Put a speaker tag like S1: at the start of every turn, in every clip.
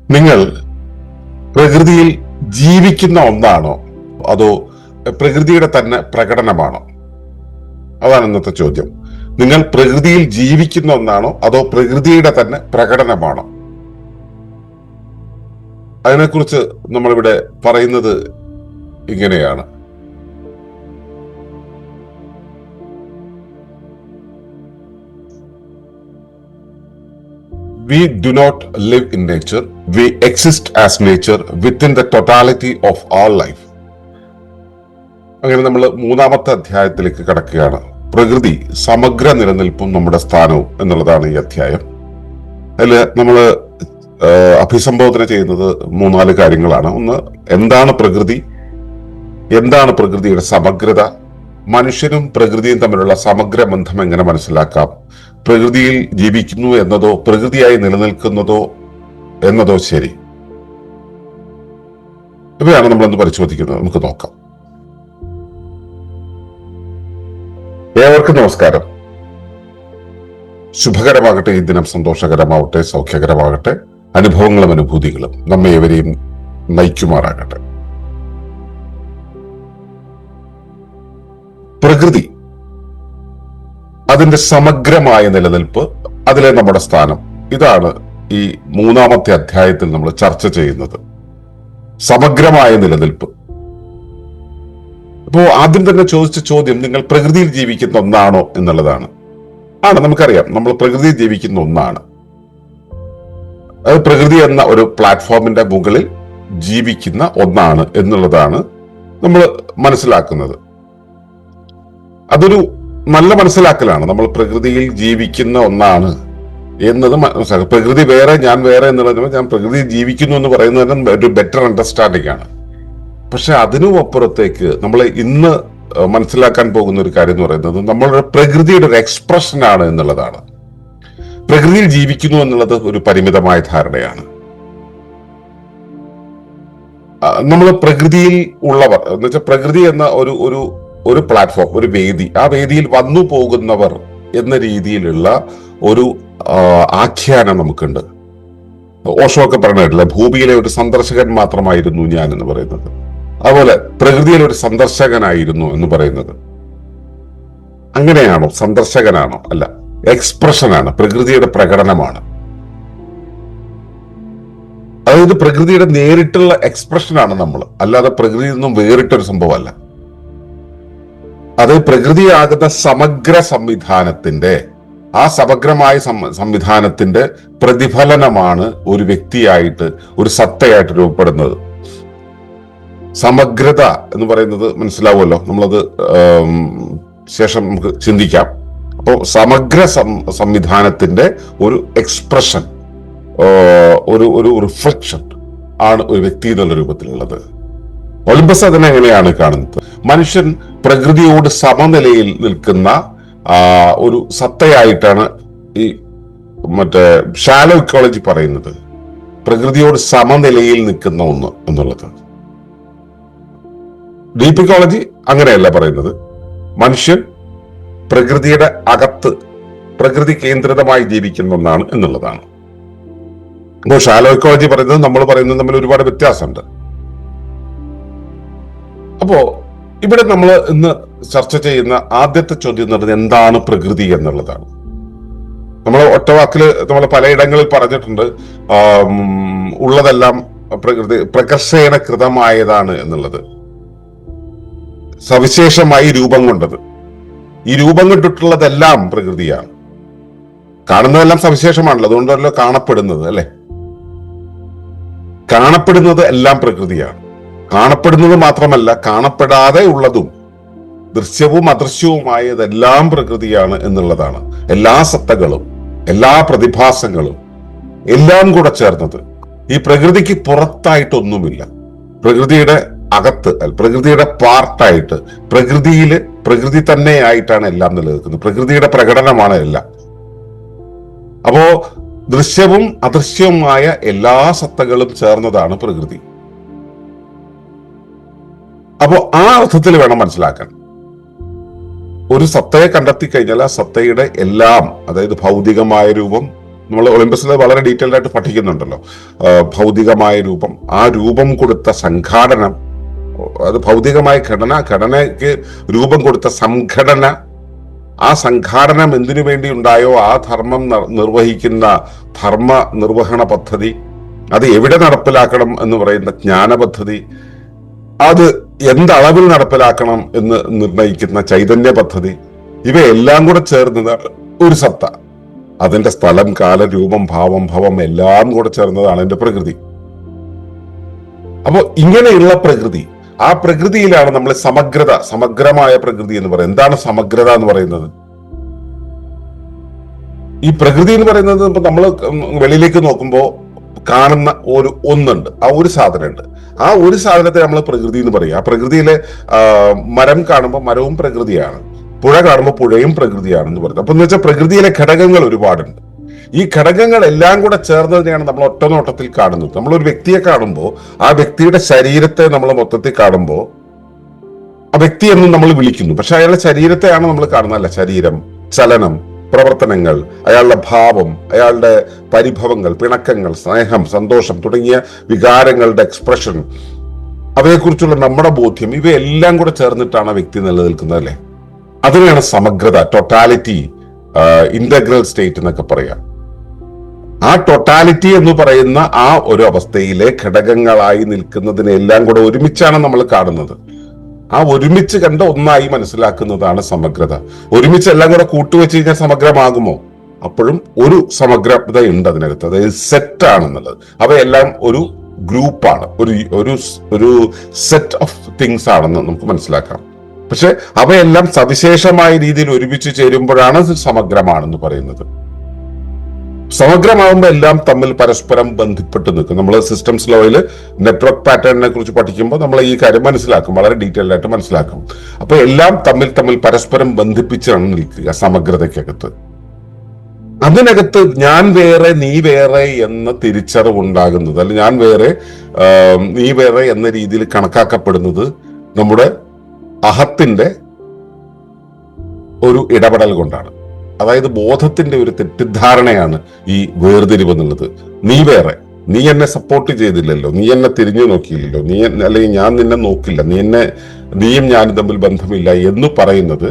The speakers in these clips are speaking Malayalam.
S1: നിങ്ങൾ പ്രകൃതിയിൽ ജീവിക്കുന്ന ഒന്നാണോ അതോ പ്രകൃതിയുടെ തന്നെ പ്രകടനമാണോ? അതാണ് ഇന്നത്തെ ചോദ്യം. നിങ്ങൾ പ്രകൃതിയിൽ ജീവിക്കുന്ന ഒന്നാണോ അതോ പ്രകൃതിയുടെ തന്നെ പ്രകടനമാണോ? അതിനെക്കുറിച്ച് നമ്മളിവിടെ പറയുന്നത് ഇങ്ങനെയാണ്. We do not live in nature. We exist as nature within the totality of our life. അങ്ങനെ നമ്മൾ മൂന്നാമത്തെ അധ്യായത്തിലേക്ക് കടക്കുകയാണ്. പ്രകൃതി സമഗ്ര നിലനിൽപ്പും നമ്മുടെ സ്ഥാനവും എന്നുള്ളതാണ് ഈ അധ്യായം. അതിൽ നമ്മൾ അഭിസംബോധന ചെയ്യുന്നത് 3-4 കാര്യങ്ങളാണ്. ഒന്ന്, എന്താണ് പ്രകൃതി, എന്താണ് പ്രകൃതിയുടെ സമഗ്രത, മനുഷ്യനും പ്രകൃതിയും തമ്മിലുള്ള സമഗ്ര ബന്ധം എങ്ങനെ മനസ്സിലാക്കാം, പ്രകൃതിയിൽ ജീവിക്കുന്നു എന്നതോ പ്രകൃതിയായി നിലനിൽക്കുന്നതോ എന്നതോ ശരി, ഇവയാണ് നമ്മളൊന്ന് പരിശോധിക്കുന്നത്. നമുക്ക് നോക്കാം. ഏവർക്കും നമസ്കാരം. ശുഭകരമാകട്ടെ ഈ ദിനം, സന്തോഷകരമാവട്ടെ, സൗഖ്യകരമാകട്ടെ, അനുഭവങ്ങളും അനുഭൂതികളും നമ്മെ ഏവരെയും നയിക്കുമാറാകട്ടെ. പ്രകൃതി, അതിന്റെ സമഗ്രമായ നിലനിൽപ്പ്, അതിലെ നമ്മുടെ സ്ഥാനം, ഇതാണ് ഈ മൂന്നാമത്തെ അധ്യായത്തിൽ നമ്മൾ ചർച്ച ചെയ്യുന്നത്. സമഗ്രമായ നിലനിൽപ്പ്. അപ്പോ ആദ്യം തന്നെ ചോദിച്ച ചോദ്യം, നിങ്ങൾ പ്രകൃതിയിൽ ജീവിക്കുന്ന ഒന്നാണോ എന്നുള്ളതാണ്. നമുക്കറിയാം, നമ്മൾ പ്രകൃതിയിൽ ജീവിക്കുന്ന ഒന്നാണ്. അത് പ്രകൃതി എന്ന ഒരു പ്ലാറ്റ്ഫോമിന്റെ മുകളിൽ ജീവിക്കുന്ന ഒന്നാണ് എന്നുള്ളതാണ് നമ്മൾ മനസ്സിലാക്കുന്നത്. അതൊരു നല്ല മനസ്സിലാക്കലാണ്. നമ്മൾ പ്രകൃതിയിൽ ജീവിക്കുന്ന ഒന്നാണ് എന്നത് മനസ്സിലാക്കുക. പ്രകൃതി വേറെ, ഞാൻ വേറെ എന്നുള്ളത്, ഞാൻ പ്രകൃതിയിൽ ജീവിക്കുന്നു എന്ന് പറയുന്നത് ഒരു ബെറ്റർ അണ്ടർസ്റ്റാൻഡിംഗ് ആണ്. പക്ഷെ അതിനും അപ്പുറത്തേക്ക് നമ്മൾ ഇന്ന് മനസ്സിലാക്കാൻ പോകുന്ന ഒരു കാര്യം എന്ന് പറയുന്നത്, നമ്മളുടെ പ്രകൃതിയുടെ ഒരു എക്സ്പ്രഷൻ ആണ് എന്നുള്ളതാണ്. പ്രകൃതിയിൽ ജീവിക്കുന്നു എന്നുള്ളത് ഒരു പരിമിതമായ ധാരണയാണ്. നമ്മൾ പ്രകൃതിയിൽ ഉള്ളവർ എന്ന് വെച്ചാൽ പ്രകൃതി എന്ന ഒരു പ്ലാറ്റ്ഫോം, ഒരു വേദി, ആ വേദിയിൽ വന്നു പോകുന്നവർ എന്ന രീതിയിലുള്ള ഒരു ആഖ്യാനം നമുക്കുണ്ട്. ഓഷോ ഒക്കെ പറഞ്ഞിട്ടില്ല, ഭൂമിയിലെ ഒരു സന്ദർശകൻ മാത്രമായിരുന്നു ഞാൻ എന്ന് പറയുന്നത്. അതുപോലെ പ്രകൃതിയിലെ ഒരു സന്ദർശകനായിരുന്നു എന്ന് പറയുന്നത്. അങ്ങനെയാണോ? സന്ദർശകനാണോ? അല്ല, എക്സ്പ്രഷനാണ്, പ്രകൃതിയുടെ പ്രകടനമാണ്. അതായത് പ്രകൃതിയുടെ നേരിട്ടുള്ള എക്സ്പ്രഷനാണ് നമ്മൾ, അല്ലാതെ പ്രകൃതിയിൽ നിന്നും വേറിട്ടൊരു സംഭവമല്ല. അത് പ്രകൃതിയാകുന്ന സമഗ്ര സംവിധാനത്തിന്റെ, ആ സമഗ്രമായ സംവിധാനത്തിന്റെ പ്രതിഫലനമാണ് ഒരു വ്യക്തിയായിട്ട്, ഒരു സത്തയായിട്ട് രൂപപ്പെടുന്നത്. സമഗ്രത എന്ന് പറയുന്നത് മനസ്സിലാവുമല്ലോ, നമ്മളത് ശേഷം നമുക്ക് ചിന്തിക്കാം. അപ്പോൾ സമഗ്ര സംവിധാനത്തിന്റെ ഒരു എക്സ്പ്രഷൻ, ഒരു റിഫ്ലക്ഷൻ ആണ് ഒരു വ്യക്തി എന്നുള്ള രൂപത്തിലുള്ളത്. ഒളിമ്പസ് അതിനെ എങ്ങനെയാണ് കാണുന്നത്? മനുഷ്യൻ പ്രകൃതിയോട് സമനിലയിൽ നിൽക്കുന്ന ഒരു സത്തയായിട്ടാണ് ഈ ഷാലോ ഇക്കോളജി പറയുന്നത്. പ്രകൃതിയോട് സമനിലയിൽ നിൽക്കുന്ന ഒന്ന് എന്നുള്ളത്. ഡീപ്പ് ഇക്കോളജി അങ്ങനെയല്ല പറയുന്നത്. മനുഷ്യൻ പ്രകൃതിയുടെ അകത്ത്, പ്രകൃതി കേന്ദ്രിതമായി ജീവിക്കുന്ന ഒന്നാണ് എന്നുള്ളതാണ്. അപ്പോൾ ഷാലോ ഇക്കോളജി പറയുന്നത് നമ്മൾ പറയുന്നത് തമ്മിൽ ഒരുപാട് വ്യത്യാസമുണ്ട്. അപ്പോ ഇവിടെ നമ്മൾ ഇന്ന് ചർച്ച ചെയ്യുന്ന ആദ്യത്തെ ചോദ്യം എന്ന് പറയുന്നത്, എന്താണ് പ്രകൃതി എന്നുള്ളതാണ്. നമ്മൾ ഒറ്റവാക്കില് നമ്മൾ പലയിടങ്ങളിൽ പറഞ്ഞിട്ടുണ്ട്, ഉള്ളതെല്ലാം പ്രകൃതി പ്രകർഷേണ കൃതമായതാണ് എന്നുള്ളത്, സവിശേഷമായി രൂപം കൊണ്ടത്. ഈ രൂപം കൊണ്ടിട്ടുള്ളതെല്ലാം പ്രകൃതിയാണ്. കാണുന്നതെല്ലാം സവിശേഷമാണല്ലോ, അതുകൊണ്ടല്ലോ കാണപ്പെടുന്നത്, അല്ലെ? കാണപ്പെടുന്നത് എല്ലാം പ്രകൃതിയാണ്. കാണപ്പെടുന്നത് മാത്രമല്ല, കാണപ്പെടാതെ ഉള്ളതും ദൃശ്യവും അദൃശ്യവുമായതെല്ലാം പ്രകൃതിയാണ് എന്നുള്ളതാണ്. എല്ലാ സത്തകളും, എല്ലാ പ്രതിഭാസങ്ങളും എല്ലാം കൂടെ ചേർന്നത്. ഈ പ്രകൃതിക്ക് പുറത്തായിട്ടൊന്നുമില്ല. പ്രകൃതിയുടെ അകത്ത്, പ്രകൃതിയുടെ പാർട്ടായിട്ട്, പ്രകൃതിയില് പ്രകൃതി തന്നെയായിട്ടാണ് എല്ലാം നിലനിൽക്കുന്നത്. പ്രകൃതിയുടെ പ്രകടനമാണ് എല്ലാം. അപ്പോ ദൃശ്യവും അദൃശ്യവുമായ എല്ലാ സത്തകളും ചേർന്നതാണ് പ്രകൃതി. അപ്പോ ആ അർത്ഥത്തിൽ വേണം മനസ്സിലാക്കാൻ. ഒരു സത്തയെ കണ്ടെത്തി കഴിഞ്ഞാൽ ആ സത്തയുടെ എല്ലാം, അതായത് ഭൗതികമായ രൂപം, നമ്മൾ ഒളിമ്പസിൽ വളരെ ഡീറ്റെയിൽഡ് ആയിട്ട് പഠിക്കുന്നുണ്ടല്ലോ. ഭൗതികമായ രൂപം, ആ രൂപം കൊടുത്ത സംഘാടനം, അത് ഭൗതികമായ ഘടനയ്ക്ക് രൂപം കൊടുത്ത സംഘടന, ആ സംഘാടനം എന്തിനു വേണ്ടി ഉണ്ടായോ ആ ധർമ്മം നിർവഹിക്കുന്ന ധർമ്മ നിർവഹണ പദ്ധതി, അത് എവിടെ നടപ്പിലാക്കണം എന്ന് പറയുന്ന ജ്ഞാന പദ്ധതി, അത് എന്തളവിൽ നടപ്പിലാക്കണം എന്ന് നിർണയിക്കുന്ന ചൈതന്യ പദ്ധതി, ഇവയെല്ലാം കൂടെ ചേർന്നതാണ് ഒരു സത്ത. അതിന്റെ സ്ഥലം, കാല, രൂപം, ഭാവം, ഭവം എല്ലാം കൂടെ ചേർന്നതാണ് എന്റെ പ്രകൃതി. അപ്പോ ഇങ്ങനെയുള്ള പ്രകൃതി, ആ പ്രകൃതിയിലാണ് നമ്മൾ സമഗ്രമായ പ്രകൃതി എന്ന് പറയുന്നത്. എന്താണ് സമഗ്രത എന്ന് പറയുന്നത്? ഈ പ്രകൃതി എന്ന് പറയുന്നത് ഇപ്പൊ നമ്മൾ വെളിയിലേക്ക് നോക്കുമ്പോൾ കാണുന്ന ഒന്നുണ്ട്, ആ ഒരു സാധനമുണ്ട്. ആ ഒരു സാധനത്തെ നമ്മൾ പ്രകൃതി എന്ന് പറയും. ആ പ്രകൃതിയിലെ മരം കാണുമ്പോൾ മരവും പ്രകൃതിയാണ്, പുഴ കാണുമ്പോൾ പുഴയും പ്രകൃതിയാണെന്ന് പറയുന്നത്. അപ്പൊ എന്ന് വെച്ചാൽ പ്രകൃതിയിലെ ഘടകങ്ങൾ ഒരുപാടുണ്ട്. ഈ ഘടകങ്ങൾ എല്ലാം കൂടെ ചേർന്നതിനെയാണ് നമ്മൾ ഒറ്റ നോട്ടത്തിൽ കാണുന്നത്. നമ്മളൊരു വ്യക്തിയെ കാണുമ്പോൾ ആ വ്യക്തിയുടെ ശരീരത്തെ നമ്മൾ മൊത്തത്തിൽ കാണുമ്പോൾ ആ വ്യക്തി എന്ന് നമ്മൾ വിളിക്കുന്നു, പക്ഷെ അയാളുടെ ശരീരത്തെയാണ് നമ്മൾ കാണുന്നത്. അല്ല, ശരീരം, ചലനം, പ്രവർത്തനങ്ങൾ, അയാളുടെ ഭാവം, അയാളുടെ പരിഭവങ്ങൾ, പിണക്കങ്ങൾ, സ്നേഹം, സന്തോഷം തുടങ്ങിയ വികാരങ്ങളുടെ എക്സ്പ്രഷൻ, അവയെക്കുറിച്ചുള്ള നമ്മുടെ ബോധ്യം, ഇവയെല്ലാം കൂടെ ചേർന്നിട്ടാണ് ആ വ്യക്തി നിലനിൽക്കുന്നത്. അല്ലെ, അതിനെയാണ് സമഗ്രത, ടോട്ടാലിറ്റി, ഇന്റഗ്രൽ സ്റ്റേറ്റ് എന്നൊക്കെ പറയാം. ആ ടോട്ടാലിറ്റി എന്ന് പറയുന്ന ആ ഒരു അവസ്ഥയിലെ ഘടകങ്ങളായി നിൽക്കുന്നതിനെല്ലാം കൂടെ ഒരുമിച്ചാണ് നമ്മൾ കാണുന്നത്. ആ ഒരുമിച്ച് കണ്ട് ഒന്നായി മനസ്സിലാക്കുന്നതാണ് സമഗ്രത. ഒരുമിച്ച് എല്ലാം കൂടെ കൂട്ടുവെച്ച് കഴിഞ്ഞാൽ സമഗ്രമാകുമോ? അപ്പോഴും ഒരു സമഗ്രത ഉണ്ട് അതിനകത്ത്, അതായത് സെറ്റ് ആണെന്നുള്ളത്. അവയെല്ലാം ഒരു ഗ്രൂപ്പാണ്, ഒരു സെറ്റ് ഓഫ് തിങ്സ് ആണെന്ന് നമുക്ക് മനസ്സിലാക്കാം. പക്ഷെ അവയെല്ലാം സവിശേഷമായ രീതിയിൽ ഒരുമിച്ച് ചേരുമ്പോഴാണ് സമഗ്രമാണെന്ന് പറയുന്നത്. സമഗ്രമാകുമ്പോൾ എല്ലാം തമ്മിൽ പരസ്പരം ബന്ധപ്പെട്ട് നിൽക്കും. നമ്മൾ സിസ്റ്റംസ് ലോയിൽ നെറ്റ്വർക്ക് പാറ്റേണിനെ കുറിച്ച് പഠിക്കുമ്പോൾ നമ്മൾ ഈ കാര്യം മനസ്സിലാക്കും, വളരെ ഡീറ്റെയിൽഡ് ആയിട്ട് മനസ്സിലാക്കും. അപ്പൊ എല്ലാം തമ്മിൽ പരസ്പരം ബന്ധിപ്പിച്ചാണ് നിൽക്കുക സമഗ്രതയ്ക്കകത്ത്. അതിനകത്ത് ഞാൻ വേറെ നീ വേറെ എന്ന തിരിച്ചറിവുണ്ടാകുന്നത്, അല്ലെങ്കിൽ ഞാൻ വേറെ നീ വേറെ എന്ന രീതിയിൽ കണക്കാക്കപ്പെടുന്നത് നമ്മുടെ അഹത്തിന്റെ ഒരു ഇടപെടൽ കൊണ്ടാണ്. അതായത് ബോധത്തിന്റെ ഒരു തെറ്റിദ്ധാരണയാണ് ഈ വേർതിരിവ് എന്നുള്ളത്. നീ വേറെ, നീ എന്നെ സപ്പോർട്ട് ചെയ്തില്ലല്ലോ, നീ എന്നെ തിരിഞ്ഞു നോക്കിയില്ലല്ലോ, അല്ലെങ്കിൽ ഞാൻ നിന്നെ നോക്കില്ല, നീയും ഞാനും തമ്മിൽ ബന്ധമില്ല എന്ന് പറയുന്നത്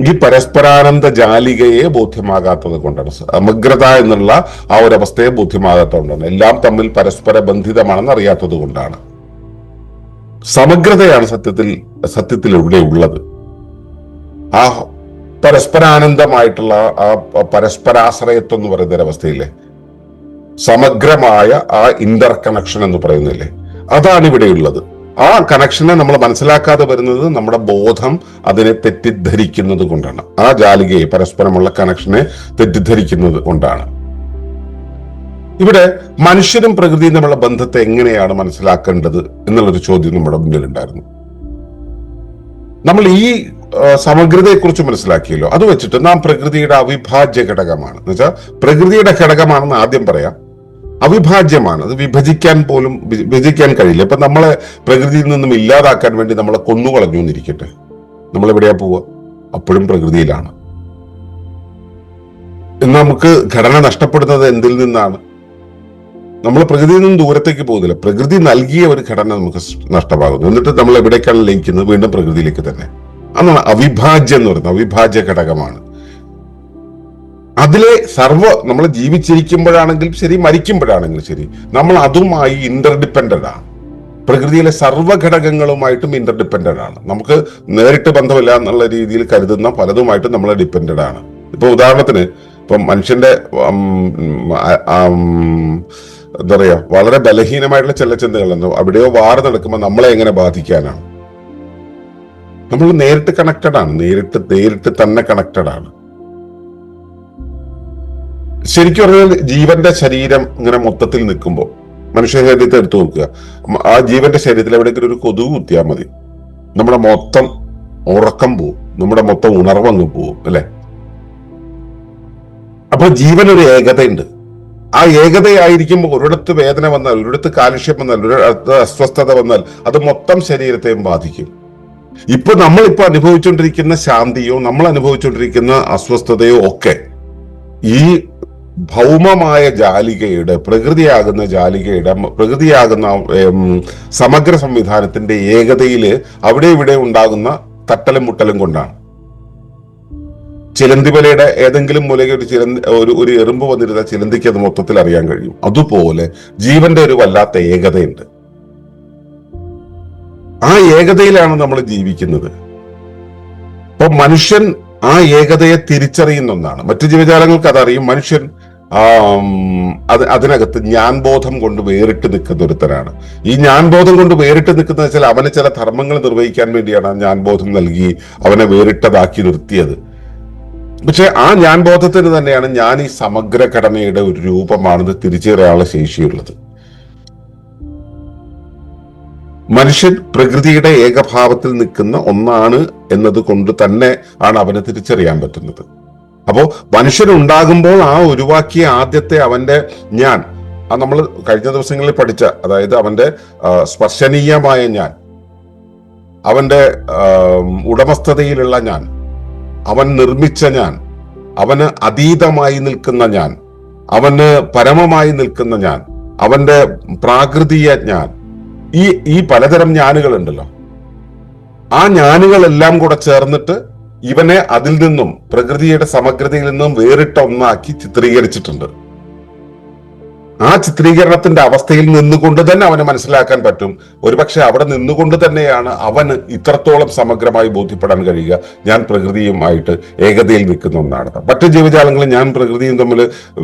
S1: ഈ പരസ്പരാനന്ദ ജാലികയെ ബോധ്യമാകാത്തത് കൊണ്ടാണ്. സമഗ്രത എന്നുള്ള ആ ഒരു അവസ്ഥയെ ബോധ്യമാകാത്തത് കൊണ്ടാണ്. എല്ലാം തമ്മിൽ പരസ്പര ബന്ധിതമാണെന്ന് അറിയാത്തത് കൊണ്ടാണ്. സമഗ്രതയാണ് സത്യത്തിൽ ഇവിടെ ഉള്ളത്. ആ പരസ്പരാനന്ദമായിട്ടുള്ള ആ പരസ്പരാശ്രയത്വം എന്ന് പറയുന്ന ഒരവസ്ഥയില്ലേ, സമഗ്രമായ ആ ഇന്റർ കണക്ഷൻ എന്ന് പറയുന്നില്ലേ, അതാണ് ഇവിടെ ഉള്ളത്. ആ കണക്ഷനെ നമ്മൾ മനസ്സിലാക്കാതെ വരുന്നത് നമ്മുടെ ബോധം അതിനെ തെറ്റിദ്ധരിക്കുന്നത് കൊണ്ടാണ്. ആ ജാലികയെ, പരസ്പരമുള്ള കണക്ഷനെ തെറ്റിദ്ധരിക്കുന്നത് കൊണ്ടാണ്. ഇവിടെ മനുഷ്യരും പ്രകൃതിയും തമ്മിലുള്ള ബന്ധത്തെ എങ്ങനെയാണ് മനസ്സിലാക്കേണ്ടത് എന്നുള്ളൊരു ചോദ്യം നമ്മുടെ മുന്നിൽ ഉണ്ടായിരുന്നു. നമ്മൾ ഈ സമഗ്രതയെക്കുറിച്ച് മനസ്സിലാക്കിയല്ലോ, അത് വെച്ചിട്ട് നാം പ്രകൃതിയുടെ അവിഭാജ്യ ഘടകമാണ് എന്ന് വെച്ചാൽ പ്രകൃതിയുടെ ഘടകമാണെന്ന് ആദ്യം പറയാം. അവിഭാജ്യമാണ്, അത് വിഭജിക്കാൻ കഴിയില്ല. ഇപ്പൊ നമ്മളെ പ്രകൃതിയിൽ നിന്നും ഇല്ലാതാക്കാൻ വേണ്ടി നമ്മളെ കൊന്നുകളഞ്ഞു എന്നിരിക്കട്ടെ, നമ്മളെവിടെയാ പോവുക? അപ്പോഴും പ്രകൃതിയിലാണ്. നമുക്ക് ഘടന നഷ്ടപ്പെടുന്നത് എന്തിൽ നിന്നാണ്? നമ്മൾ പ്രകൃതിയിൽ നിന്നും ദൂരത്തേക്ക് പോകുന്നില്ല, പ്രകൃതി നൽകിയ ഒരു ഘടന നമുക്ക് നഷ്ടമാകുന്നു. എന്നിട്ട് നമ്മൾ എവിടേക്കാണ് ലയിക്കുന്നത്? വീണ്ടും പ്രകൃതിയിലേക്ക് തന്നെ. അതാണ് അവിഭാജ്യം എന്ന് പറയുന്നത്. അവിഭാജ്യ ഘടകമാണ്. അതിലെ നമ്മൾ ജീവിച്ചിരിക്കുമ്പോഴാണെങ്കിലും ശരി, മരിക്കുമ്പോഴാണെങ്കിലും ശരി, നമ്മൾ അതുമായി ഇന്റർഡിപെൻഡന്റ് ആണ്. പ്രകൃതിയിലെ സർവ്വഘടകങ്ങളുമായിട്ടും ഇന്റർഡിപെൻഡന്റ് ആണ്. നമുക്ക് നേരിട്ട് ബന്ധമില്ല എന്നുള്ള രീതിയിൽ കരുതുന്ന പലതുമായിട്ടും നമ്മൾ ഡിപെൻഡന്റ് ആണ്. ഇപ്പൊ ഉദാഹരണത്തിന്, ഇപ്പം മനുഷ്യന്റെ എന്താ പറയാ, വളരെ ബലഹീനമായിട്ടുള്ള ചില ചിന്തകളുണ്ട്. അവിടെയോ വാർ നടക്കുമ്പോൾ നമ്മളെ എങ്ങനെ ബാധിക്കാനാണ്? നമ്മൾ നേരിട്ട് കണക്റ്റഡ് ആണ്, നേരിട്ട് തന്നെ കണക്റ്റഡ് ആണ്. ശരിക്കും പറഞ്ഞാൽ ജീവന്റെ ശരീരം ഇങ്ങനെ മൊത്തത്തിൽ നിൽക്കുമ്പോൾ, മനുഷ്യ ശരീരത്തെ എടുത്തു നോക്കുക, ആ ജീവന്റെ ശരീരത്തിൽ എവിടെയെങ്കിലും ഒരു കൊതുക് കുത്തിയാൽ മതി, നമ്മുടെ മൊത്തം ഉറക്കം പോവും, നമ്മുടെ മൊത്തം ഉണർവങ്ങ് പോവും, അല്ലെ? അപ്പൊ ജീവനൊരു ഏകതയുണ്ട്. ആ ഏകതയായിരിക്കുമ്പോൾ ഒരിടത്ത് വേദന വന്നാൽ, ഒരിടത്ത് കാലുഷ്യം വന്നാൽ, ഒരിടത്ത് അസ്വസ്ഥത വന്നാൽ അത് മൊത്തം ശരീരത്തെയും ബാധിക്കും. നമ്മളിപ്പോ അനുഭവിച്ചുകൊണ്ടിരിക്കുന്ന ശാന്തിയോ നമ്മൾ അനുഭവിച്ചുകൊണ്ടിരിക്കുന്ന അസ്വസ്ഥതയോ ഒക്കെ ഈ ഭൗമമായ ജാലികയുടെ, പ്രകൃതിയാകുന്ന സമഗ്ര സംവിധാനത്തിന്റെ ഏകതയിൽ അവിടെ ഇവിടെ ഉണ്ടാകുന്ന തട്ടലും മുട്ടലും കൊണ്ടാണ്. ചിലന്തിവലയുടെ ഏതെങ്കിലും മൂലയ്ക്ക് ഒരു എറുമ്പ് വന്നിരുന്ന ചിലന്തിക്ക് അത് മൊത്തത്തിൽ അറിയാൻ കഴിയും. അതുപോലെ ജീവന്റെ ഒരു വല്ലാത്ത ഏകതയുണ്ട്. ആ ഏകതയിലാണ് നമ്മൾ ജീവിക്കുന്നത്. അപ്പൊ മനുഷ്യൻ ആ ഏകതയെ തിരിച്ചറിയുന്ന ഒന്നാണ്. മറ്റു ജീവജാലങ്ങൾക്ക് അതറിയും. മനുഷ്യൻ അതിനകത്ത് ഞാൻ ബോധം കൊണ്ട് വേറിട്ട് നിൽക്കുന്ന ഒരുത്തരാണ്. ഈ ഞാൻ ബോധം കൊണ്ട് വേറിട്ട് നിൽക്കുന്ന വെച്ചാൽ അവന് ചില ധർമ്മങ്ങൾ നിർവഹിക്കാൻ വേണ്ടിയാണ് ആ ഞാൻ ബോധം നൽകി അവനെ വേറിട്ടതാക്കി നിർത്തിയത്. പക്ഷെ ആ ഞാൻ ബോധത്തിന് തന്നെയാണ് ഞാൻ ഈ സമഗ്ര ഘടനയുടെ ഒരു രൂപമാണെന്ന് തിരിച്ചറിയാനുള്ള ശേഷിയുള്ളത്. മനുഷ്യൻ പ്രകൃതിയുടെ ഏകഭാവത്തിൽ നിൽക്കുന്ന ഒന്നാണ് എന്നത് കൊണ്ട് തന്നെ ആണ് അവനെ തിരിച്ചറിയാൻ പറ്റുന്നത്. അപ്പോ മനുഷ്യൻ ഉണ്ടാകുമ്പോൾ ആ ഒഴിവാക്കിയ ആദ്യത്തെ അവന്റെ ഞാൻ, നമ്മൾ കഴിഞ്ഞ ദിവസങ്ങളിൽ പഠിച്ച, അതായത് അവന്റെ സ്പർശനീയമായ ഞാൻ, അവന്റെ ഉടമസ്ഥതയിലുള്ള ഞാൻ, അവൻ നിർമ്മിച്ച ഞാൻ, അവന് അതീതമായി നിൽക്കുന്ന ഞാൻ, അവന് പരമമായി നിൽക്കുന്ന ഞാൻ, അവന്റെ പ്രാകൃതീയ ഞാൻ, ഈ പലതരം ഞാനുകൾ ഉണ്ടല്ലോ. ആ ഞാനുകളെല്ലാം കൂടെ ചേർന്നിട്ട് ഇവനെ അതിൽ നിന്നും, പ്രകൃതിയുടെ സമഗ്രതയിൽ നിന്നും വേറിട്ട ഒന്നാക്കി ചിത്രീകരിച്ചിട്ടുണ്ട്. ആ ചിത്രീകരണത്തിന്റെ അവസ്ഥയിൽ നിന്നുകൊണ്ട് തന്നെ അവന് മനസ്സിലാക്കാൻ പറ്റും. ഒരുപക്ഷെ അവിടെ നിന്നുകൊണ്ട് തന്നെയാണ് അവന് ഇത്രത്തോളം സമഗ്രമായി ബോധ്യപ്പെടാൻ കഴിയുക, ഞാൻ പ്രകൃതിയുമായിട്ട് ഏകതയിൽ നിൽക്കുന്ന ഒന്നാണ്. മറ്റു ജീവജാലങ്ങളിൽ ഞാൻ പ്രകൃതിയും തമ്മിൽ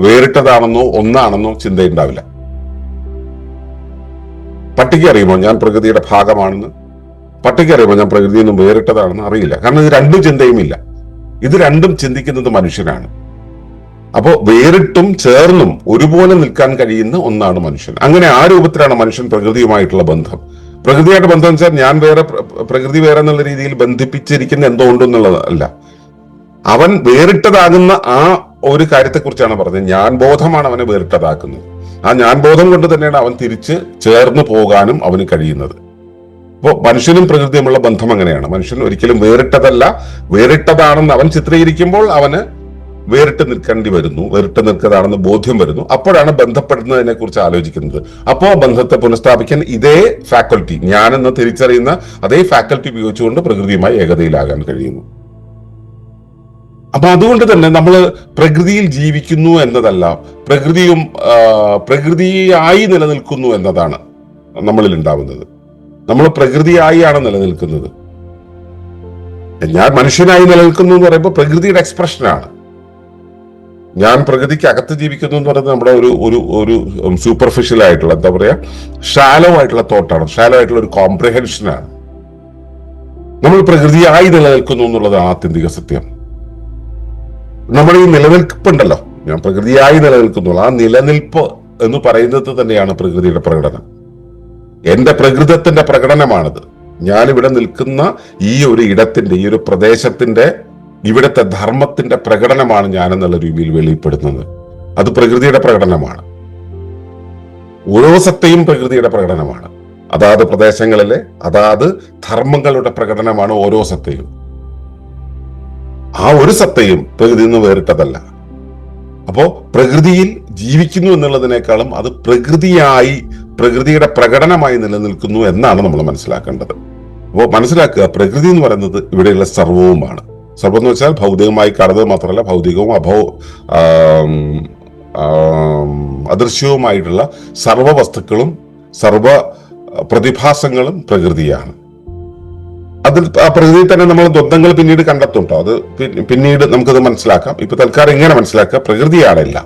S1: വേറിട്ടതാണെന്നോ ഒന്നാണെന്നോ ചിന്തയുണ്ടാവില്ല. പട്ടിക്ക് അറിയുമോ ഞാൻ പ്രകൃതിയുടെ ഭാഗമാണെന്ന്? പട്ടിക്ക് അറിയുമോ ഞാൻ പ്രകൃതിയിൽ നിന്നും വേറിട്ടതാണെന്ന്? അറിയില്ല. കാരണം ഇത് രണ്ടും ചിന്തയുമില്ല. ഇത് രണ്ടും ചിന്തിക്കുന്നത് മനുഷ്യനാണ്. അപ്പോ വേറിട്ടും ചേർന്നും ഒരുപോലെ നിൽക്കാൻ കഴിയുന്ന ഒന്നാണ് മനുഷ്യൻ. അങ്ങനെ ആ രൂപത്തിലാണ് മനുഷ്യൻ പ്രകൃതിയുമായിട്ടുള്ള ബന്ധം. പ്രകൃതിയായിട്ട് ബന്ധം വെച്ചാൽ ഞാൻ വേറെ പ്രകൃതി വേറെ എന്നുള്ള രീതിയിൽ ബന്ധിപ്പിച്ചിരിക്കുന്ന എന്തോ ഉണ്ടെന്നുള്ളതല്ല. അവൻ വേറിട്ടതാകുന്ന ആ ഒരു കാര്യത്തെക്കുറിച്ചാണ് പറഞ്ഞത്. ഞാൻ ബോധമാണ് അവനെ വേറിട്ടതാക്കുന്നത്. ആ ഞാൻ ബോധം കൊണ്ട് തന്നെയാണ് അവൻ തിരിച്ച് ചേർന്ന് പോകാനും അവന് കഴിയുന്നത്. അപ്പോൾ മനുഷ്യനും പ്രകൃതിയുമുള്ള ബന്ധം അങ്ങനെയാണ്. മനുഷ്യൻ ഒരിക്കലും വേറിട്ടതല്ല, വേറിട്ടതാണെന്ന് അവൻ ചിത്രീകരിക്കുമ്പോൾ അവന് വേറിട്ട് നിൽക്കേണ്ടി വരുന്നു, വേറിട്ട് നിൽക്കതാണെന്ന് ബോധ്യം വരുന്നു. അപ്പോഴാണ് ബന്ധപ്പെടുന്നതിനെ കുറിച്ച് ആലോചിക്കുന്നത്. അപ്പോൾ ബന്ധത്തെ പുനഃസ്ഥാപിക്കാൻ ഇതേ ഫാക്കൽറ്റി, ഞാനെന്ന് തിരിച്ചറിയുന്ന അതേ ഫാക്കൽറ്റി ഉപയോഗിച്ചുകൊണ്ട് പ്രകൃതിയുമായി ഏകതയിലാകാൻ കഴിയുന്നു. അപ്പൊ അതുകൊണ്ട് തന്നെ നമ്മൾ പ്രകൃതിയിൽ ജീവിക്കുന്നു എന്നതല്ല, പ്രകൃതിയായി നിലനിൽക്കുന്നു എന്നതാണ് നമ്മളിൽ ഉണ്ടാവുന്നത്. നമ്മൾ പ്രകൃതിയായാണ് നിലനിൽക്കുന്നത്. ഞാൻ മനുഷ്യനായി നിലനിൽക്കുന്നു എന്ന് പറയുമ്പോൾ പ്രകൃതിയുടെ എക്സ്പ്രഷനാണ്. ഞാൻ പ്രകൃതിക്ക് അകത്ത് ജീവിക്കുന്നു എന്ന് പറയുന്നത് നമ്മുടെ ഒരു സൂപ്പർഫിഷ്യൽ ആയിട്ടുള്ള, എന്താ പറയാ, ഷാലോ ആയിട്ടുള്ള തോട്ടാണ്, ഷാലോ ആയിട്ടുള്ള ഒരു കോംപ്രിഹെൻഷനാണ്. നമ്മൾ പ്രകൃതിയായി നിലനിൽക്കുന്നു എന്നുള്ളത് ആത്യന്തിക സത്യം. നമ്മൾ ഈ നിലനിൽപ്പുണ്ടല്ലോ, ഞാൻ പ്രകൃതിയായി നിലനിൽക്കുന്നു, ആ നിലനിൽപ്പ് എന്ന് പറയുന്നത് തന്നെയാണ് പ്രകൃതിയുടെ പ്രകടനം. എന്റെ പ്രകൃതത്തിന്റെ പ്രകടനമാണത്. ഞാനിവിടെ നിൽക്കുന്ന ഈ ഒരു ഇടത്തിന്റെ, ഈ ഒരു പ്രദേശത്തിന്റെ, ഇവിടുത്തെ ധർമ്മത്തിന്റെ പ്രകടനമാണ് ഞാനെന്നുള്ള രീതിയിൽ വെളിപ്പെടുത്തുന്നത്. അത് പ്രകൃതിയുടെ പ്രകടനമാണ്. ഓരോ സത്തയും പ്രകൃതിയുടെ പ്രകടനമാണ്. അതാത് പ്രദേശങ്ങളിലെ അതാത് ധർമ്മങ്ങളുടെ പ്രകടനമാണ് ഓരോ സത്തയും. ആ ഒരു സത്തയും പ്രകൃതിയിൽ നിന്ന് വേറിട്ടതല്ല. അപ്പോ പ്രകൃതിയിൽ ജീവിക്കുന്നു എന്നുള്ളതിനേക്കാളും അത് പ്രകൃതിയുടെ പ്രകടനമായി നിലനിൽക്കുന്നു എന്നാണ് നമ്മൾ മനസ്സിലാക്കേണ്ടത്. അപ്പോൾ മനസ്സിലാക്കുക, പ്രകൃതി എന്ന് പറയുന്നത് ഇവിടെയുള്ള സർവവുമാണ്. സർവം എന്ന് വെച്ചാൽ ഭൗതികമായി കാണുന്നത് മാത്രമല്ല, ഭൗതികവും അദൃശ്യവുമായിട്ടുള്ള സർവ വസ്തുക്കളും സർവ പ്രതിഭാസങ്ങളും പ്രകൃതിയാണ്. അതിൽ ആ പ്രകൃതി തന്നെ നമ്മൾ ദ്വന്ദ്ങ്ങൾ പിന്നീട് കണ്ടെത്തും. അത് പിന്നീട് നമുക്കത് മനസ്സിലാക്കാം. ഇപ്പൊ തൽക്കാലം എങ്ങനെ മനസ്സിലാക്കുക, പ്രകൃതിയാണില്ല.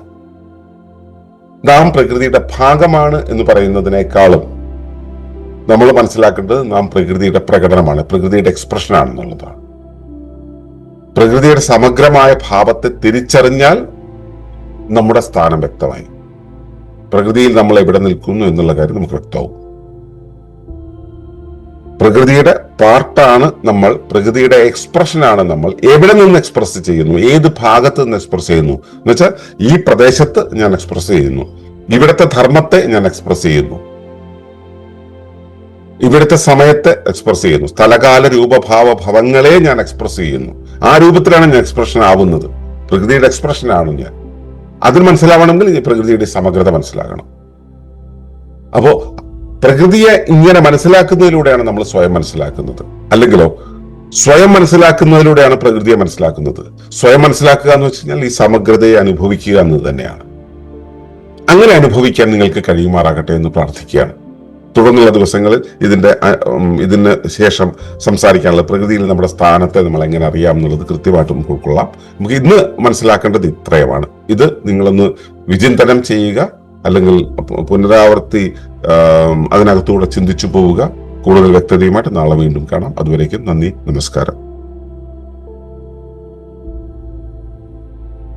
S1: നാം പ്രകൃതിയുടെ ഭാഗമാണ് എന്ന് പറയുന്നതിനേക്കാളും നമ്മൾ മനസ്സിലാക്കേണ്ടത് നാം പ്രകൃതിയുടെ പ്രകടനമാണ്, പ്രകൃതിയുടെ എക്സ്പ്രഷൻ ആണെന്നുള്ളതാണ്. പ്രകൃതിയുടെ സമഗ്രമായ ഭാവത്തെ തിരിച്ചറിഞ്ഞാൽ നമ്മുടെ സ്ഥാനം വ്യക്തമായി. പ്രകൃതിയിൽ നമ്മൾ എവിടെ നിൽക്കുന്നു എന്നുള്ള കാര്യം നമുക്ക് വ്യക്തമാവും. പ്രകൃതിയുടെ പാർട്ടാണ് നമ്മൾ, പ്രകൃതിയുടെ എക്സ്പ്രഷനാണ് നമ്മൾ. എവിടെ നിന്ന് എക്സ്പ്രസ് ചെയ്യുന്നു, ഏത് ഭാഗത്ത് നിന്ന് എക്സ്പ്രസ് ചെയ്യുന്നു എന്ന് വെച്ചാൽ ഈ പ്രദേശത്ത് ഞാൻ എക്സ്പ്രസ് ചെയ്യുന്നു, ഇവിടുത്തെ ധർമ്മത്തെ ഞാൻ എക്സ്പ്രസ് ചെയ്യുന്നു, ഇവിടുത്തെ സമയത്തെ എക്സ്പ്രസ് ചെയ്യുന്നു, സ്ഥലകാല രൂപഭാവ ഭവങ്ങളെ ഞാൻ എക്സ്പ്രസ് ചെയ്യുന്നു. ആ രൂപത്തിലാണ് ഞാൻ എക്സ്പ്രഷൻ ആവുന്നത്. പ്രകൃതിയുടെ എക്സ്പ്രഷനാണ് ഞാൻ. അതിന് മനസ്സിലാവണമെങ്കിൽ ഈ പ്രകൃതിയുടെ സമഗ്രത മനസ്സിലാകണം. അപ്പോ പ്രകൃതിയെ ഇങ്ങനെ മനസ്സിലാക്കുന്നതിലൂടെയാണ് നമ്മൾ സ്വയം മനസ്സിലാക്കുന്നത്. അല്ലെങ്കിലോ സ്വയം മനസ്സിലാക്കുന്നതിലൂടെയാണ് പ്രകൃതിയെ മനസ്സിലാക്കുന്നത്. സ്വയം മനസ്സിലാക്കുക എന്ന് വെച്ച് കഴിഞ്ഞാൽ ഈ സമഗ്രതയെ അനുഭവിക്കുക എന്നത് തന്നെയാണ്. അങ്ങനെ അനുഭവിക്കാൻ നിങ്ങൾക്ക് കഴിയുമാറാകട്ടെ എന്ന് പ്രാർത്ഥിക്കുകയാണ്. തുടർന്നുള്ള ദിവസങ്ങളിൽ ഇതിന് ശേഷം സംസാരിക്കാനുള്ള പ്രകൃതിയിൽ നമ്മുടെ സ്ഥാനത്തെ നമ്മൾ എങ്ങനെ അറിയാം എന്നുള്ളത് കൃത്യമായിട്ടും ഉൾക്കൊള്ളാം. നമുക്ക് ഇന്ന് മനസ്സിലാക്കേണ്ടത് ഇത്രയുമാണ്. ഇത് നിങ്ങളൊന്ന് വിചിന്തനം ചെയ്യുക, അല്ലെങ്കിൽ പുനരാവർത്തി അതിനകത്തൂടെ ചിന്തിച്ചു പോവുക. കൂടുതൽ വ്യക്തതയുമായിട്ട് നാളെ വീണ്ടും കാണാം. അതുവരേക്കും നന്ദി, നമസ്കാരം.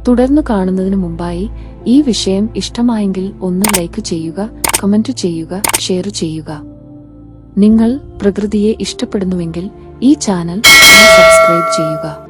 S2: തുടർന്ന് കാണുന്നതിന് മുമ്പായി ഈ വിഷയം ഇഷ്ടമായെങ്കിൽ ഒന്ന് ലൈക്ക് ചെയ്യുക, കമന്റ് ചെയ്യുക, ഷെയർ ചെയ്യുക. നിങ്ങൾ പ്രകൃതിയെ ഇഷ്ടപ്പെടുന്നുവെങ്കിൽ ഈ ചാനൽ സബ്സ്ക്രൈബ് ചെയ്യുക.